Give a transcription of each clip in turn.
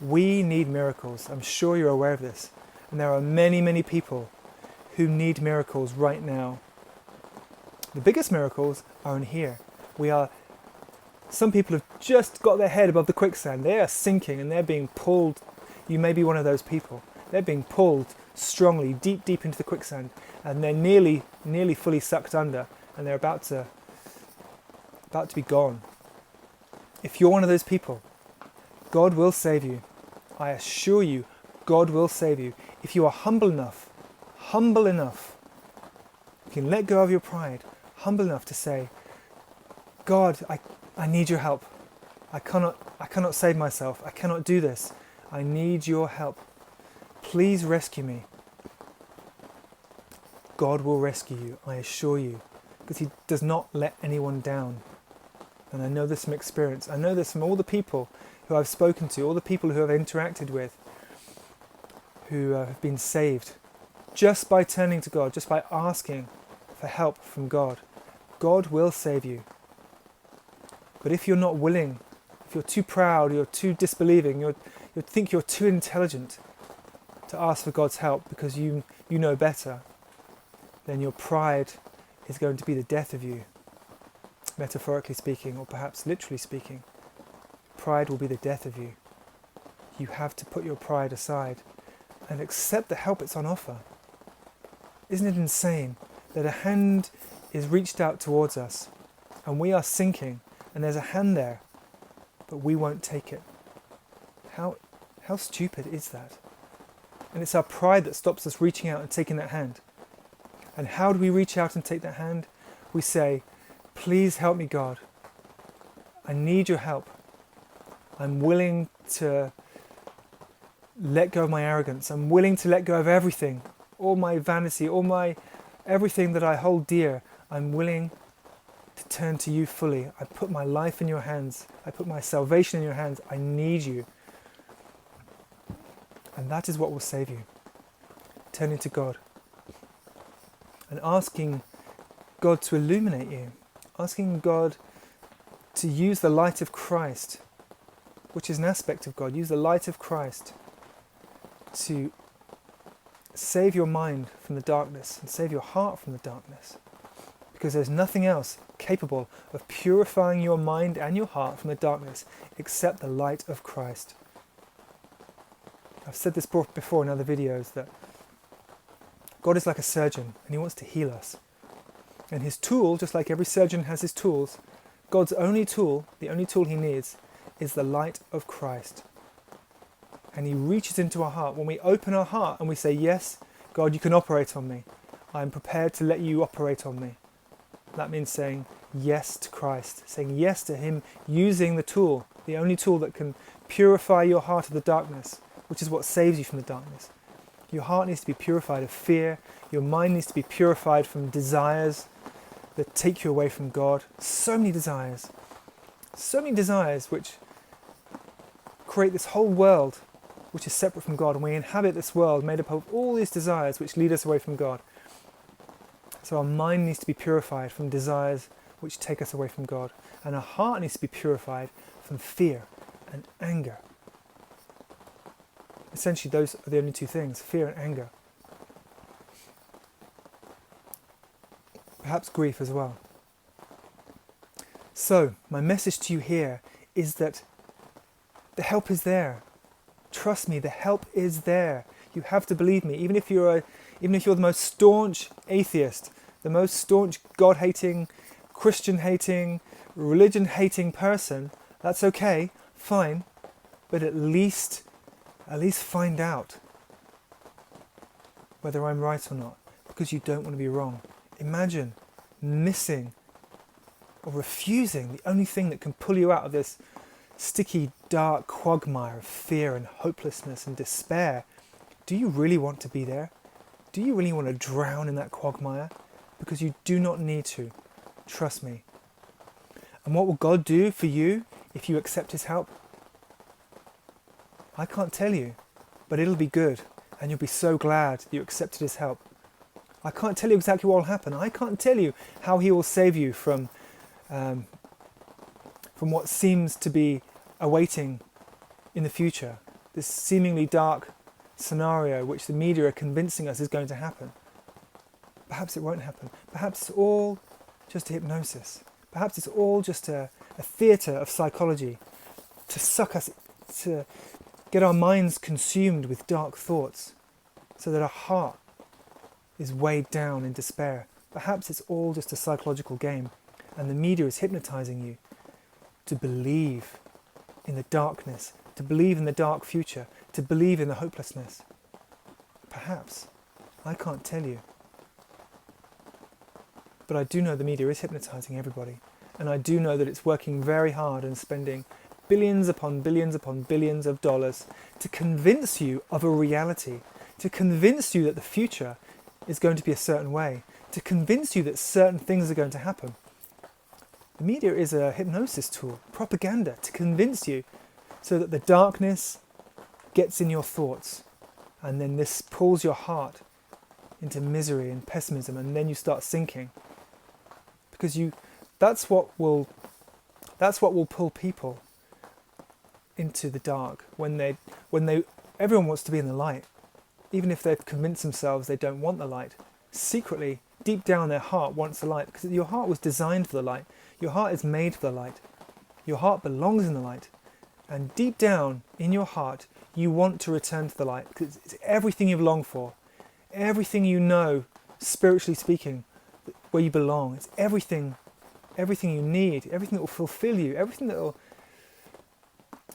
We need miracles. I'm sure you're aware of this. And there are many, many people who need miracles right now. The biggest miracles are in here. Some people have just got their head above the quicksand. They are sinking and they're being pulled. You may be one of those people. They're being pulled strongly, deep, deep into the quicksand, and they're nearly fully sucked under, and they're about to be gone. If you're one of those people, God will save you. I assure you, God will save you. If you are humble enough, you can let go of your pride, humble enough to say, God, I need your help. I cannot save myself. I cannot do this. I need your help. Please rescue me. God will rescue you, I assure you, because he does not let anyone down. And I know this from experience. I know this from all the people who I've spoken to, all the people who I've interacted with, who have been saved just by turning to God, just by asking for help from God. God will save you. But if you're not willing, if you're too proud, you're too disbelieving, you think you're too intelligent to ask for God's help because you know better, then your pride is going to be the death of you. Metaphorically speaking, or perhaps literally speaking, pride will be the death of you. You have to put your pride aside and accept the help that's on offer. Isn't it insane that a hand is reached out towards us and we are sinking and there's a hand there, but we won't take it? How stupid is that? And it's our pride that stops us reaching out and taking that hand. And how do we reach out and take that hand? We say, please help me, God. I need your help. I'm willing to let go of my arrogance. I'm willing to let go of everything, all my vanity, everything that I hold dear. I'm willing to turn to you fully. I put my life in your hands. I put my salvation in your hands. I need you. And that is what will save you. Turning to God and asking God to illuminate you. Asking God to use the light of Christ, which is an aspect of God. Use the light of Christ to save your mind from the darkness and save your heart from the darkness. Because there's nothing else capable of purifying your mind and your heart from the darkness except the light of Christ. I've said this before in other videos, that God is like a surgeon and he wants to heal us. And his tool, just like every surgeon has his tools, God's only tool, the only tool he needs, is the light of Christ. And he reaches into our heart. When we open our heart and we say, yes, God, you can operate on me. I'm prepared to let you operate on me. That means saying yes to Christ, saying yes to him using the tool, the only tool that can purify your heart of the darkness, which is what saves you from the darkness. Your heart needs to be purified of fear. Your mind needs to be purified from desires that take you away from God. So many desires which create this whole world which is separate from God, and we inhabit this world made up of all these desires which lead us away from God. So our mind needs to be purified from desires which take us away from God, and our heart needs to be purified from fear and anger. Essentially, those are the only two things, fear and anger. Perhaps grief as well. So, my message to you here is that the help is there. Trust me, the help is there. You have to believe me. Even if you're the most staunch atheist, the most staunch God-hating, Christian-hating, religion-hating person, that's okay, fine, but at least find out whether I'm right or not, because you don't want to be wrong. Imagine missing or refusing the only thing that can pull you out of this sticky, dark quagmire of fear and hopelessness and despair. Do you really want to be there? Do you really want to drown in that quagmire? Because you do not need to. Trust me. And what will God do for you if you accept his help? I can't tell you, but it'll be good, and you'll be so glad you accepted his help. I can't tell you exactly what will happen. I can't tell you how he will save you from what seems to be awaiting in the future. this seemingly dark scenario which the media are convincing us is going to happen. Perhaps it won't happen. Perhaps it's all just a hypnosis. Perhaps it's all just a theatre of psychology to suck us, to get our minds consumed with dark thoughts so that our heart is weighed down in despair. Perhaps it's all just a psychological game and the media is hypnotizing you to believe in the darkness, to believe in the dark future, to believe in the hopelessness. Perhaps. I can't tell you. But I do know the media is hypnotizing everybody. And I do know that it's working very hard and spending billions upon billions upon billions of dollars to convince you of a reality, to convince you that the future is going to be a certain way, to convince you that certain things are going to happen. The media is a hypnosis tool, propaganda, to convince you so that the darkness gets in your thoughts, and then this pulls your heart into misery and pessimism, and then you start sinking. Because that's what will pull people into the dark when everyone wants to be in the light, even if they've convinced themselves they don't want the light. Secretly, deep down, their heart wants the light, because your heart was designed for the light. Your heart is made for the light. Your heart belongs in the light. And deep down in your heart, you want to return to the light, because it's everything you've longed for, everything you know, spiritually speaking, where you belong. It's everything you need, everything that will fulfill you, everything that will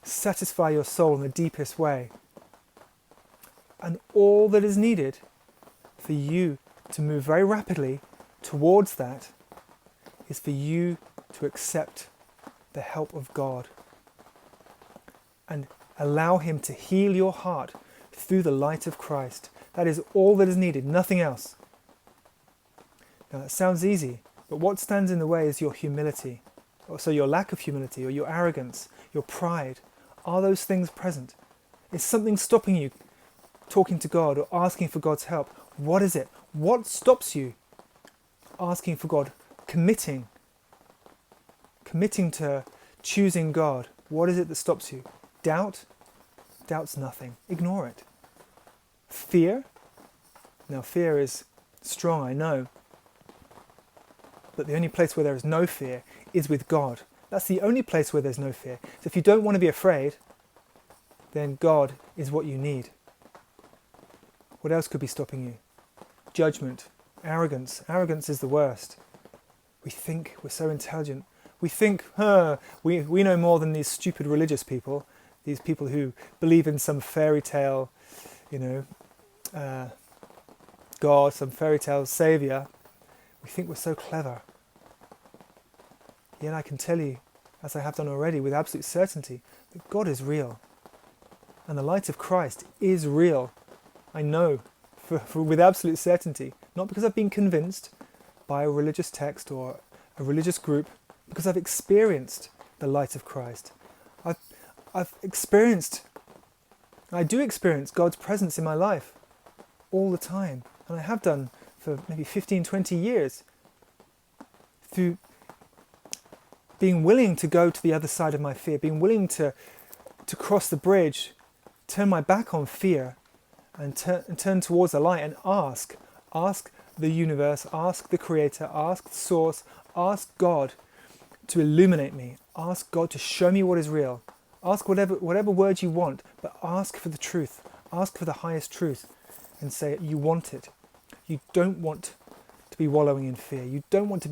satisfy your soul in the deepest way. And all that is needed for you to move very rapidly towards that is for you to accept the help of God and allow Him to heal your heart through the light of Christ. That is all that is needed, nothing else. Now that sounds easy, but what stands in the way is your humility. So your lack of humility or your arrogance, your pride. Are those things present? Is something stopping you talking to God or asking for God's help? What is it? What stops you asking for God, committing to choosing God? What is it that stops you? Doubt? Doubt's nothing. Ignore it. Fear? Now fear is strong, I know. But the only place where there is no fear is with God. That's the only place where there's no fear. So if you don't want to be afraid, then God is what you need. What else could be stopping you? Judgment, arrogance. Arrogance is the worst. We think we're so intelligent. We think, we know more than these stupid religious people, these people who believe in some fairy tale, God, some fairy tale saviour. We think we're so clever. Yet I can tell you, as I have done already, with absolute certainty, that God is real. And the light of Christ is real. I know, with absolute certainty. Not because I've been convinced by a religious text or a religious group, because I've experienced the light of Christ. I do experience God's presence in my life all the time. And I have done for maybe 15, 20 years, through being willing to go to the other side of my fear, being willing to cross the bridge, turn my back on fear and turn towards the light and ask the universe, ask the Creator, ask the Source, ask God to illuminate me, ask God to show me what is real, ask whatever word you want, but ask for the truth, ask for the highest truth and say you want it. You don't want to be wallowing in fear. You don't want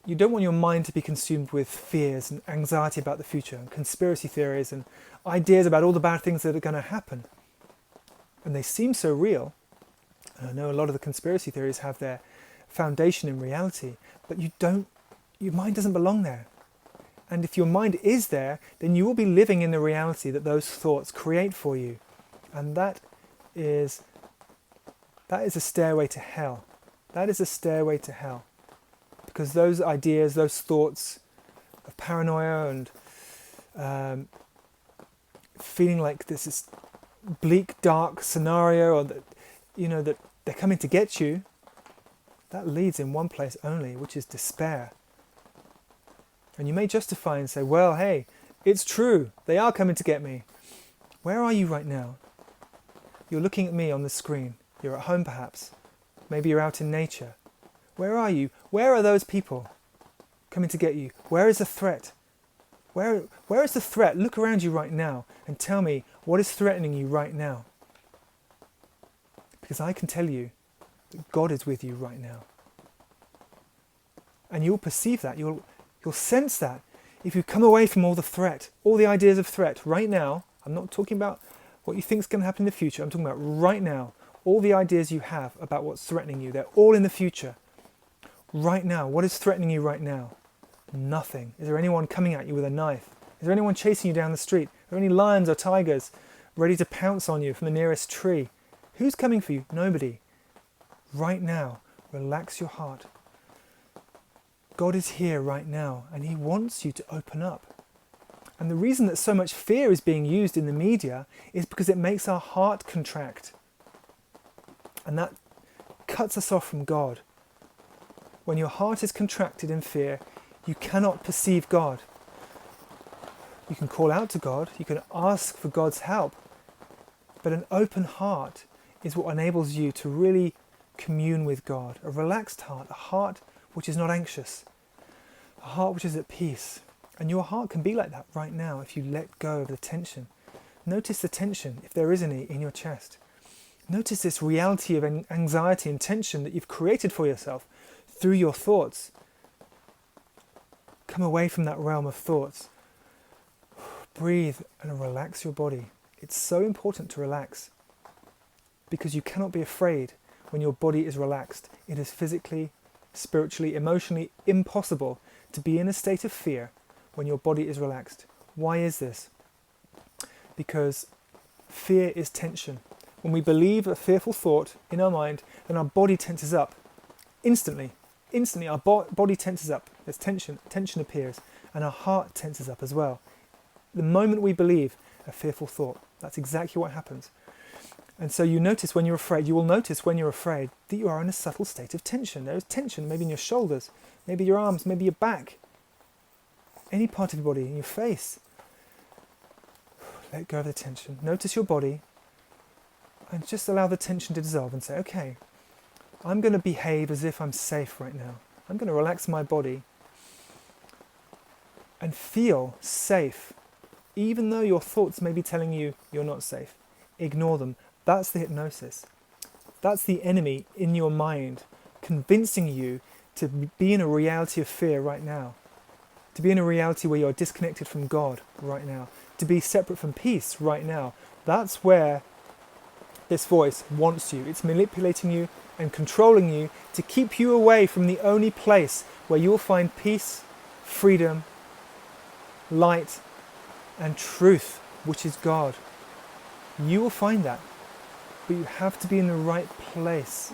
your mind to be consumed with fears and anxiety about the future and conspiracy theories and ideas about all the bad things that are going to happen. And they seem so real. And I know a lot of the conspiracy theories have their foundation in reality, but your mind doesn't belong there. And if your mind is there, then you will be living in the reality that those thoughts create for you. And that is a stairway to hell. That is a stairway to hell. Because those ideas, those thoughts of paranoia and feeling like this is bleak, dark scenario, or that that they're coming to get you, that leads in one place only, which is despair. And you may justify and say, well, hey, it's true, they are coming to get me. Where are you right now? You're looking at me on the screen. You're at home perhaps. Maybe you're out in nature. Where are you? Where are those people coming to get you? Where is the threat? Where is the threat? Look around you right now and tell me what is threatening you right now. Because I can tell you that God is with you right now. And you'll perceive that, you'll sense that if you come away from all the threat, all the ideas of threat right now. I'm not talking about what you think is going to happen in the future. I'm talking about right now. All the ideas you have about what's threatening you, they're all in the future. Right now, what is threatening you right now? Nothing. Is there anyone coming at you with a knife? Is there anyone chasing you down the street? Are there any lions or tigers ready to pounce on you from the nearest tree? Who's coming for you? Nobody. Right now, relax your heart. God is here right now and He wants you to open up. And the reason that so much fear is being used in the media is because it makes our heart contract. And that cuts us off from God. When your heart is contracted in fear, you cannot perceive God. You can call out to God, you can ask for God's help, but an open heart is what enables you to really commune with God. A relaxed heart, a heart which is not anxious, a heart which is at peace. And your heart can be like that right now if you let go of the tension. Notice the tension, if there is any, in your chest. Notice this reality of anxiety and tension that you've created for yourself through your thoughts. Come away from that realm of thoughts. Breathe and relax your body. It's so important to relax because you cannot be afraid when your body is relaxed. It is physically, spiritually, emotionally impossible to be in a state of fear when your body is relaxed. Why is this? Because fear is tension. When we believe a fearful thought in our mind, then our body tenses up. Instantly our body tenses up. There's tension appears, and our heart tenses up as well. The moment we believe a fearful thought, that's exactly what happens. And so you will notice when you're afraid that you are in a subtle state of tension. There is tension maybe in your shoulders, maybe your arms, maybe your back, any part of your body, in your face. Let go of the tension. Notice your body and just allow the tension to dissolve and say, okay, I'm going to behave as if I'm safe right now. I'm going to relax my body and feel safe, even though your thoughts may be telling you you're not safe. Ignore them. That's the hypnosis. That's the enemy in your mind convincing you to be in a reality of fear right now, to be in a reality where you're disconnected from God right now, to be separate from peace right now. That's where this voice wants you. It's manipulating you and controlling you to keep you away from the only place where you'll find peace, freedom, light, and truth, which is God. You will find that, but you have to be in the right place.